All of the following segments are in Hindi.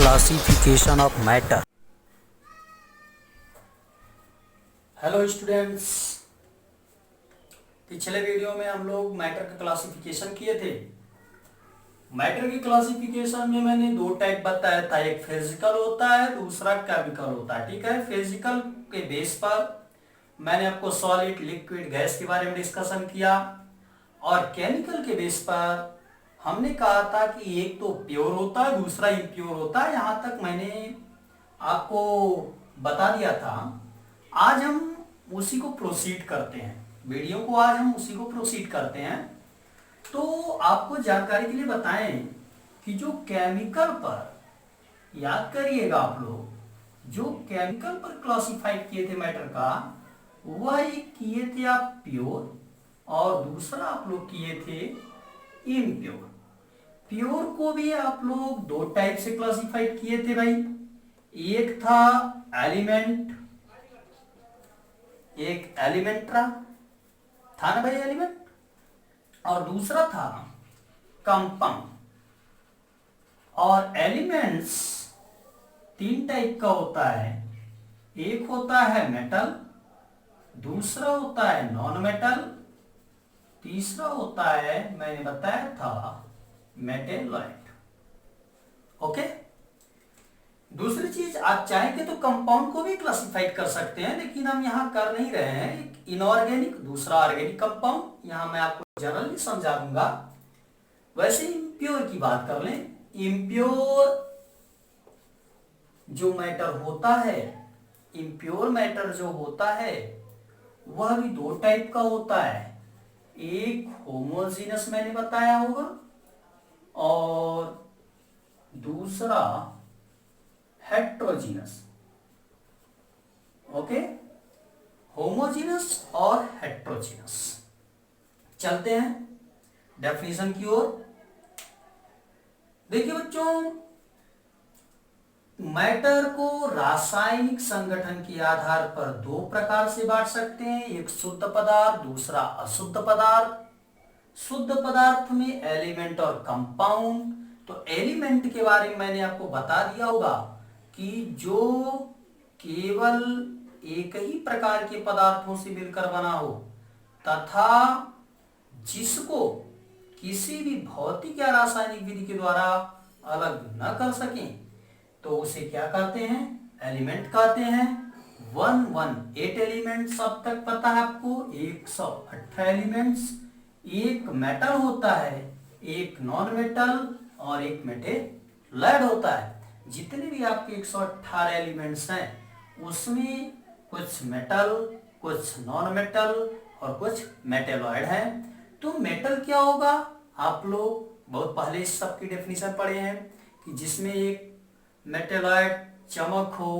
Classification of matter. Hello students, पिछले वीडियो में हम लोग मैटर का क्लासिफिकेशन किए थे। मैटर की क्लासिफिकेशन में मैंने दो टाइप बताया था, एक फिजिकल होता है, दूसरा केमिकल होता है। ठीक है, फिजिकल के बेस पर मैंने आपको सॉलिड, लिक्विड, गैस के बारे में डिस्कशन किया, और केमिकल के बेस पर हमने कहा था कि एक तो प्योर होता है, दूसरा इम्प्योर होता है। यहां तक मैंने आपको बता दिया था। आज हम उसी को प्रोसीड करते हैं, वीडियो को आज हम उसी को प्रोसीड करते हैं। तो आपको जानकारी के लिए बताएं कि जो केमिकल पर, याद करिएगा आप लोग, जो केमिकल पर क्लासिफाइड किए थे मैटर का, वह एक किए थे आप प्योर, और दूसरा आप लोग किए थे इम्प्योर। प्योर को भी आप लोग दो टाइप से क्लासिफाइड किए थे भाई। एक था एलिमेंट, एक एलिमेंट्रा था ना भाई, एलिमेंट, और दूसरा था कंपाउंड। और एलिमेंट्स तीन टाइप का होता है, एक होता है मेटल, दूसरा होता है नॉन मेटल, तीसरा होता है, मैंने बताया था, मेटेलॉइड। ओके, दूसरी चीज, आप चाहेंगे तो कंपाउंड को भी क्लासिफाइड कर सकते हैं, लेकिन हम यहां कर नहीं रहे हैं। एक इनऑर्गेनिक, दूसरा ऑर्गेनिक कंपाउंड, यहां मैं आपको जनरली समझा दूंगा। वैसे इम्प्योर की बात कर लें, इम्प्योर जो मैटर होता है, इम्प्योर मैटर जो होता है वह भी दो टाइप का होता है। एक होमोजीनस मैंने बताया होगा, और दूसरा हेट्रोजीनस। ओके, होमोजीनस और हेट्रोजीनस। चलते हैं डेफिनेशन की ओर। देखिए बच्चों, मैटर को रासायनिक संगठन के आधार पर दो प्रकार से बांट सकते हैं, एक शुद्ध पदार्थ, दूसरा अशुद्ध पदार्थ। शुद्ध पदार्थ में एलिमेंट और कंपाउंड। तो एलिमेंट के बारे में मैंने आपको बता दिया होगा कि जो केवल एक ही प्रकार के पदार्थों से मिलकर बना हो, तथा जिसको किसी भी भौतिक या रासायनिक विधि के द्वारा अलग न कर सकें, तो उसे क्या कहते हैं? एलिमेंट कहते हैं। 118 एलिमेंट्स अब तक पता है आपको, 118 एलिमेंट्स। एक मेटल होता है, एक नॉन मेटल, और एक मेटेलॉइड होता है। जितने भी आपके 118 एलिमेंट्स हैं, उसमें कुछ मेटल, कुछ नॉन मेटल और कुछ मेटेलॉइड हैं। तो मेटल क्या होगा? आप लोग बहुत पहले इस सब की डेफिनेशन पढ़े हैं कि जिसमें एक मेटेलॉइड चमक हो,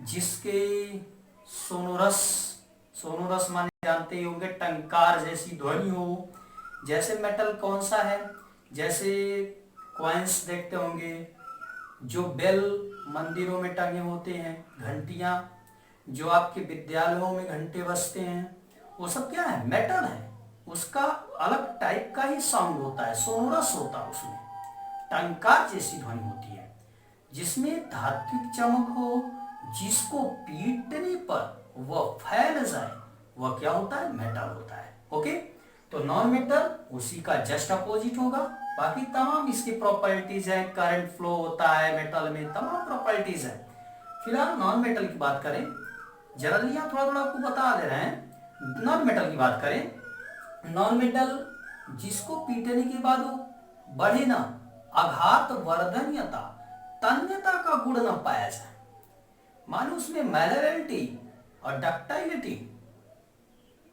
जिसके सोनोरस, सोनोरस माने जानते ही होंगे, टंकार जैसी ध्वनि हो। जैसे मेटल कौन सा है? जैसे कॉइन्स देखते होंगे, जो बेल मंदिरों में टंगे होते हैं, घंटियां, जो आपके विद्यालयों में घंटे बजते हैं, वो सब क्या है? मेटल है। उसका अलग टाइप का ही साउंड होता है, सोनोरस होता है, उसमें टंकार जैसी ध्वनि होती है। जिसमें धात्विक चमक हो, जिसको पीटने पर वह फैल जाए, वह क्या होता है? मेटल होता है। ओके, तो नॉन मेटल उसी का जस्ट अपोजिट होगा। बाकी तमाम इसकी प्रॉपर्टीज हैं, करंट फ्लो होता है मेटल में, तमाम प्रॉपर्टीज है। फिलहाल नॉन मेटल की बात करें, जनरली यहाँ थोड़ा थोड़ा आपको बता दे रहे हैं। नॉन मेटल की बात करें, नॉन मेटल जिसको पीटने के बाद वो बढ़े ना, आघात वर्धन्यता, तन्यता का गुण न पाया जाए, मानो उसमें मैलरेबिलिटी और डक्टाइलिटी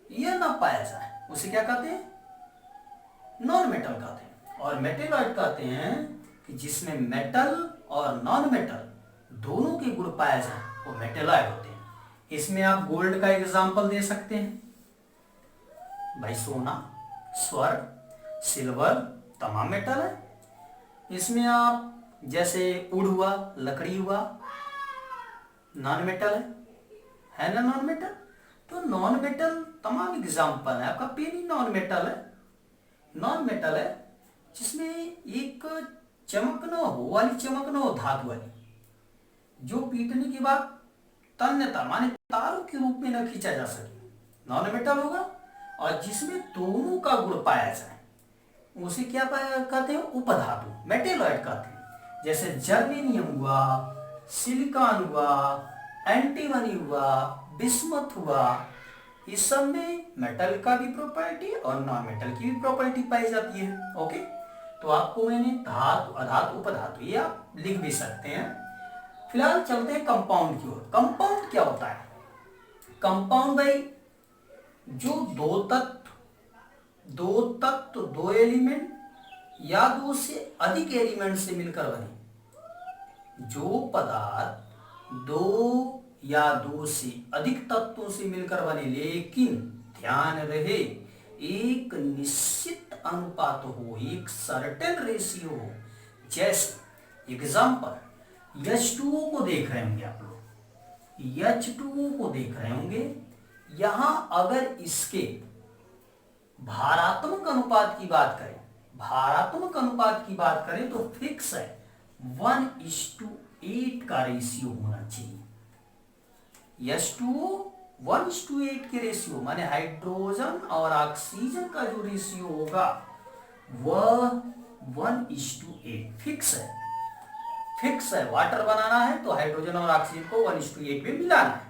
यह न पाया जाए, उसे क्या कहते हैं? नॉन मेटल कहते हैं। और मेटेलॉइड कहते हैं कि जिसमें मेटल और नॉन मेटल दोनों के गुण पाए जाए, वो मेटेलॉइड होते हैं। इसमें आप गोल्ड का एग्जांपल दे सकते हैं भाई, सोना, स्वर्ण, सिल्वर, तमाम मेटल है। इसमें आप जैसे वुड हुआ, लकड़ी हुआ, नॉन मेटल है ना? Non metal. तो नॉन मेटल तमाम एग्जांपल है। आपका पेन ही नॉन मेटल है, नॉन मेटल है, जिसमें एक चमक न हो वाली चमक न हो, धातु वाली, जो पीटने के बाद तन्यता माने तारों के रूप में न खींचा जा सके, नॉन मेटल होगा, और जिसमें दोनों का गुण पाया जाए उसे क्या कहते हैं, उपधातु, मेटेलॉइड कहते हैं। जैसे जर्मेनियम हुआ, सिलिकॉन हुआ, एंटीमनी हुआ, बिस्मथ हुआ, इस सब में मेटल का भी प्रॉपर्टी और नॉन मेटल की भी प्रॉपर्टी पाई जाती है। ओके, तो आपको मैंने धातु, अधातु, उपधातु ये आप लिख भी सकते हैं। फिलहाल चलते हैं कंपाउंड की ओर। कंपाउंड क्या होता है? कंपाउंड भाई जो दो तत्व, दो एलिमेंट या दो से अधिक एलिमेंट से मिलकर बने, जो पदार्थ दो या दो से अधिक तत्वों से मिलकर बने, लेकिन ध्यान रहे एक निश्चित अनुपात हो, एक सर्टेन रेशियो हो। जैसे एग्जांपल H2O को देख रहे होंगे आप लोग, H2O को देख रहे होंगे, यहां अगर इसके भारात्मक अनुपात की बात करें, भारात्मक अनुपात की बात करें तो फिक्स है 1:8 का रेशियो होना चाहिए। H2O 1:8 के रेशियो माने हाइड्रोजन और ऑक्सीजन का जो रेशियो होगा वह 1:8 फिक्स है। फिक्स है, वाटर बनाना है तो हाइड्रोजन और ऑक्सीजन को 1:8 में मिलाना है।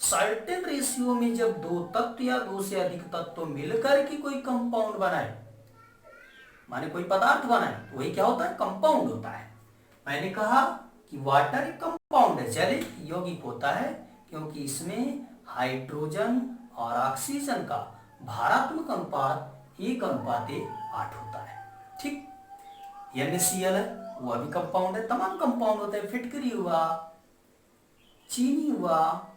सर्टेन रेशियो में जब दो तत्व या दो से अधिक तत्व मिलकर के कोई कंपाउंड बनाए, माने कोई पदार्थ बनाए, तो वही क्या होता है, कंपाउंड होता है। मैंने कहा कि वाटर एक कंपाउंड है, जल यौगिक होता है, क्योंकि इसमें हाइड्रोजन और ऑक्सीजन का भारात्मक अनुपात 1:8 होता है। ठीक, NaCl है, वह भी कंपाउंड है, तमाम कंपाउंड होते हैं, फिटकरी हुआ, चीनी हुआ,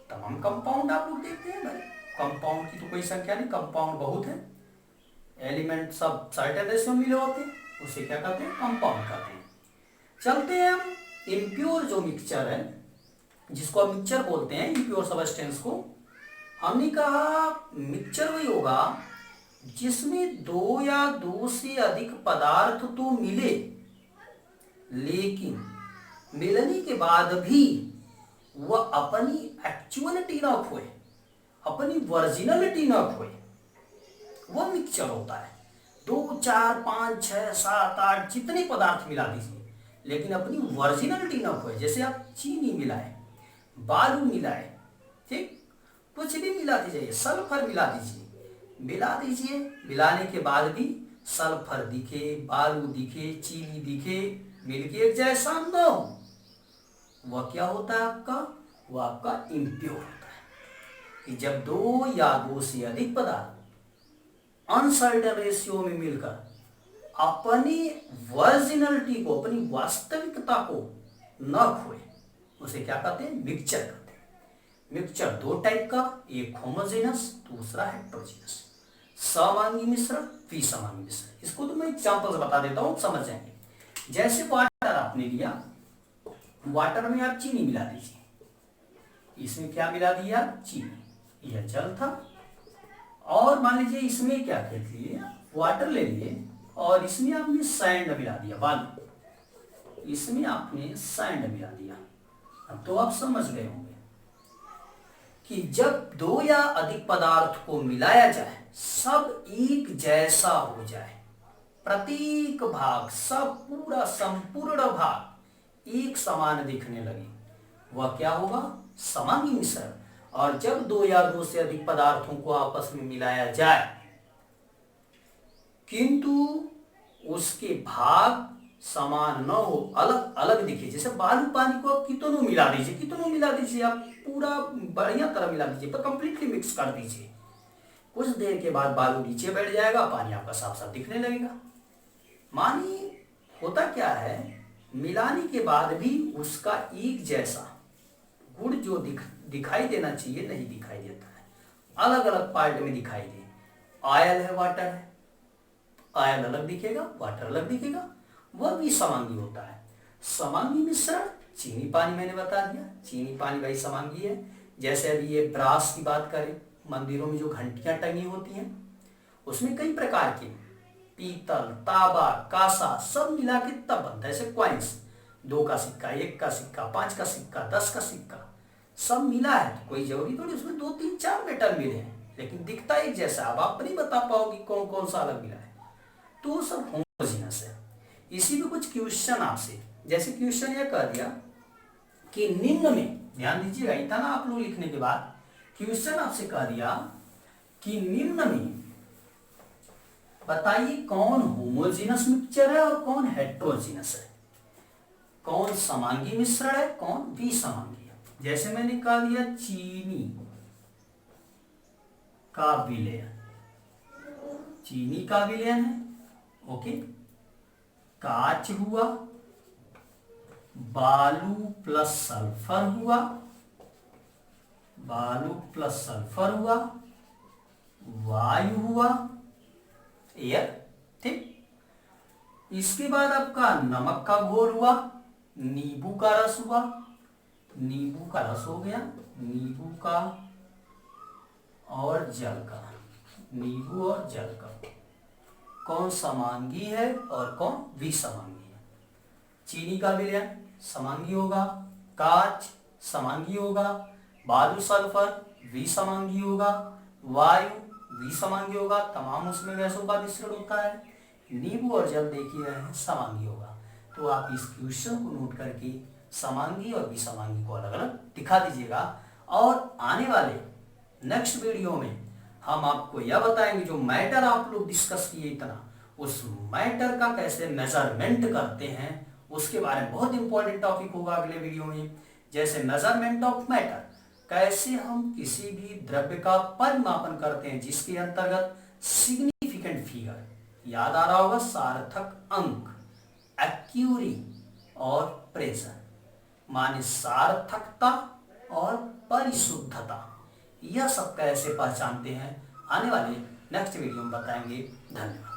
तमाम कंपाउंड आप लोग देखते हैं भाई। कंपाउंड की तो कोई संख्या नहीं, कंपाउंड बहुत है, एलिमेंट सब सर्टेन रेशियो मिले होते हैं, उसे क्या कहते हैं, कंपाउंड कहते हैं। चलते हैं हम इम्प्योर जो मिक्सचर है, जिसको हम मिक्सचर बोलते हैं, इम्प्योर सब्सटेंस को। हमने कहा मिक्सचर वही होगा जिसमें दो या दो से अधिक पदार्थ तो मिले, लेकिन मिलने के बाद भी वह अपनी एक्चुअलिटी ना खोए, अपनी वर्जिनलिटी ना खोए, वह मिक्सचर होता है। 2, 4, 5, 6, 7, 8 जितने पदार्थ मिला दीजिए, लेकिन अपनी वर्जिनलिटी ना खोए। जैसे आप चीनी मिलाए, बालू मिलाए, ठीक, कुछ भी मिला दीजिए, सल्फर मिला दीजिए, मिलाने के बाद भी सल्फर दिखे, बालू दिखे, चीनी दिखे, मिलके एक जैसा न हो, वह क्या होता है आपका, वह आपका इम्प्योर होता है। कि जब दो या दो से अधिक पदार्थ अनसर्टेन रेशियो में मिलकर अपनी वर्जिनलिटी को, अपनी वास्तविकता को न खोए, उसे क्या कहते हैं, मिक्सचर कहते हैं। मिक्सचर दो टाइप का, एक होमोजेनस, दूसरा हेटेरोजेनस, समांगी मिश्रण, विसमांगी मिश्रण। इसको तो मैं एग्जांपल बता देता हूं, समझ जाएंगे। जैसे वाटर आपने लिया, वाटर में आप चीनी मिला दीजिए, इसमें क्या मिला दिया, चीनी, यह जल था। और मान लीजिए इसमें क्या कर लिए, वाटर ले लिए और इसमें आपने सैंड मिला दिया, बालू, इसमें आपने सैंड मिला दिया। अब तो आप समझ गए होंगे कि जब दो या अधिक पदार्थ को मिलाया जाए, सब एक जैसा हो जाए, प्रत्येक भाग, सब पूरा संपूर्ण भाग एक समान दिखने लगे, वह क्या होगा, समांगी मिश्रण। और जब दो या दो से अधिक पदार्थों को आपस में मिलाया जाए, किंतु उसके भाग समान न हो, अलग अलग दिखे, जैसे बालू पानी को आप कितनों मिला दीजिए, आप पूरा बढ़िया तरह मिला दीजिए, पर कंप्लीटली मिक्स कर दीजिए, कुछ देर के बाद बालू नीचे बैठ जाएगा, पानी आपका साफ साफ दिखने लगेगा। मानिए होता क्या है, मिलाने के बाद भी उसका एक जैसा गुण जो दिखाई देना चाहिए नहीं दिखाई देता है, अलग अलग पार्ट में दिखाई दे। ऑयल है, वाटर है, ऑयल अलग दिखेगा, वाटर अलग दिखेगा, वह भी समांगी होता है। समांगी मिश्रण, चीनी पानी मैंने बता दिया, चीनी पानी भाई समांगी है। जैसे अभी ये ब्रास की बात करें, मंदिरों में जो घंटियां टंगी होती हैं, उसमें कई प्रकार की पीतल, तांबा, कांसा सब मिला के तब बनता है। जैसे क्वाइंस, 2 का सिक्का, 1 का सिक्का, 5 का सिक्का, 10 का सिक्का, सब मिला है तो कोई जरूरी थोड़ी उसमें 2 3 4 मेटल मिले हैं, लेकिन दिखता एक जैसा। अब आप नहीं बता पाओगे कौन कौन सा अलग मिला है, तो वो सब होमोजीनस है। इसी में कुछ क्वेश्चन आपसे, जैसे क्वेश्चन यह कह दिया कि निम्न में, ध्यान दीजिएगा इतना आप लोग लिखने के बाद क्वेश्चन आपसे कह दिया कि निम्न में बताइए कौन होमोजीनस मिक्सचर है और कौन हेट्रोजीनस है, कौन समांगी मिश्रण है, कौन विसमांगी है। जैसे मैंने कह दिया चीनी का विलयन, चीनी का विलयन है, ओके। कांच हुआ, बालू प्लस सल्फर हुआ, बालू प्लस सल्फर हुआ, वायु हुआ, एयर, ठीक। इसके बाद आपका नमक का घोल हुआ, नींबू का रस हुआ, नींबू का रस हो गया, नींबू का और जल का, नींबू और जल का, कौन समांगी है और कौन विसमांगी है। चीनी का विलयन समांगी होगा, कांच समांगी होगा, बालू सल्फर विसमांगी होगा, वायु विसमांगी होगा, तमाम उसमें गैसों का मिश्रण होता है, नींबू और जल देखिए रहे हैं समांगी होगा। तो आप इस क्वेश्चन को नोट करके समांगी और विसमांगी को अलग अलग दिखा दीजिएगा। और आने वाले नेक्स्ट वीडियो में हम आपको यह बताएंगे जो मैटर आप लोग डिस्कस किए इतना, उस मैटर का कैसे मेजरमेंट करते हैं उसके बारे में बहुत इंपॉर्टेंट टॉपिक होगा अगले वीडियो में। जैसे मेजरमेंट ऑफ मैटर, कैसे हम किसी भी द्रव्य का परिमापन करते हैं जिसके अंतर्गत सिग्निफिकेंट फिगर, याद आ रहा होगा सार्थक अंक, एक्यूरी और प्रेशर, माने सार्थकता और परिशुद्धता, यह सब कैसे पहचानते हैं आने वाले नेक्स्ट वीडियो में बताएंगे। धन्यवाद।